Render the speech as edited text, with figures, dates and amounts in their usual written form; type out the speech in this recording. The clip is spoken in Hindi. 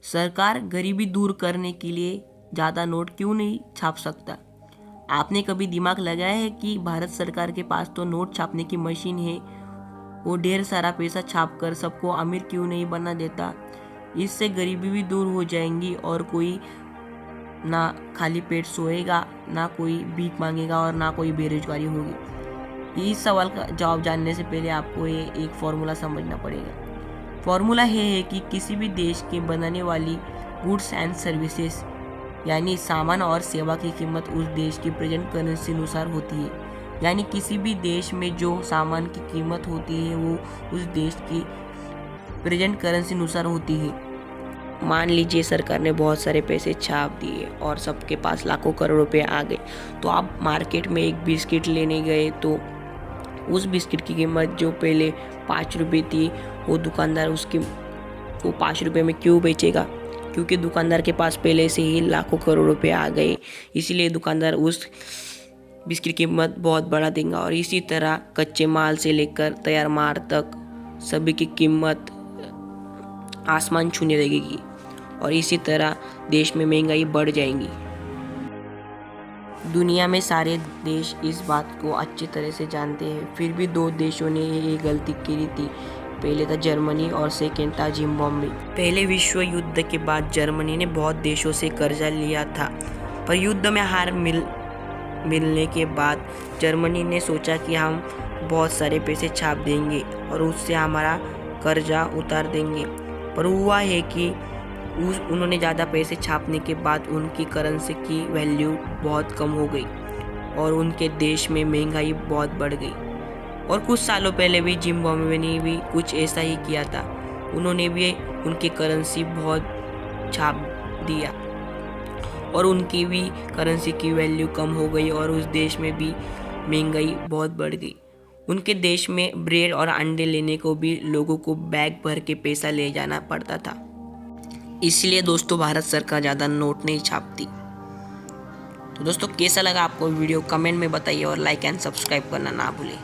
सरकार गरीबी दूर करने के लिए ज़्यादा नोट क्यों नहीं छाप सकता? आपने कभी दिमाग लगाया है कि भारत सरकार के पास तो नोट छापने की मशीन है, वो ढेर सारा पैसा छाप कर सबको अमीर क्यों नहीं बना देता? इससे गरीबी भी दूर हो जाएंगी और कोई ना खाली पेट सोएगा, ना कोई भीख मांगेगा और ना कोई बेरोजगारी होगी। इस सवाल का जवाब जानने से पहले आपको ये एक फॉर्मूला समझना पड़ेगा। फॉर्मूला ये है कि किसी भी देश के बनाने वाली गुड्स एंड सर्विसेज यानी सामान और सेवा की कीमत उस देश की प्रेजेंट करेंसी अनुसार होती है। यानी किसी भी देश में जो सामान की कीमत होती है वो उस देश की प्रेजेंट करेंसी अनुसार होती है। मान लीजिए सरकार ने बहुत सारे पैसे छाप दिए और सबके पास लाखों करोड़ रुपए आ गए, तो आप मार्केट में एक बिस्किट लेने गए तो उस बिस्किट की कीमत जो पहले 5 रुपये थी, वो दुकानदार उसकी वो 5 रुपये में क्यों बेचेगा? क्योंकि दुकानदार के पास पहले से ही लाखों करोड़ रुपए आ गए, इसलिए दुकानदार उस बिस्किट की कीमत बहुत बढ़ा देगा। और इसी तरह कच्चे माल से लेकर तैयार माल तक सभी की कीमत आसमान छूने लगेगी और इसी तरह देश में महंगाई बढ़ जाएगी। दुनिया में सारे देश इस बात को अच्छी तरह से जानते हैं, फिर भी 2 देशों ने ये गलती की थी। पहले था जर्मनी और सेकेंड था जिम्बाब्वे। पहले विश्व युद्ध के बाद जर्मनी ने बहुत देशों से कर्जा लिया था, पर युद्ध में हार मिलने के बाद जर्मनी ने सोचा कि हम बहुत सारे पैसे छाप देंगे और उससे हमारा कर्जा उतार देंगे। पर हुआ है कि उन्होंने ज़्यादा पैसे छापने के बाद उनकी करेंसी की वैल्यू बहुत कम हो गई और उनके देश में महंगाई बहुत बढ़ गई। और कुछ सालों पहले भी जिम्बाब्वे ने भी कुछ ऐसा ही किया था, उन्होंने भी उनकी करेंसी बहुत छाप दिया और उनकी भी करेंसी की वैल्यू कम हो गई और उस देश में भी महंगाई बहुत बढ़ गई। उनके देश में ब्रेड और अंडे लेने को भी लोगों को बैग भर के पैसा ले जाना पड़ता था। इसलिए दोस्तों भारत सरकार ज़्यादा नोट नहीं छापती। तो दोस्तों कैसा लगा आपको वीडियो कमेंट में बताइए और लाइक एंड सब्सक्राइब करना ना भूलें।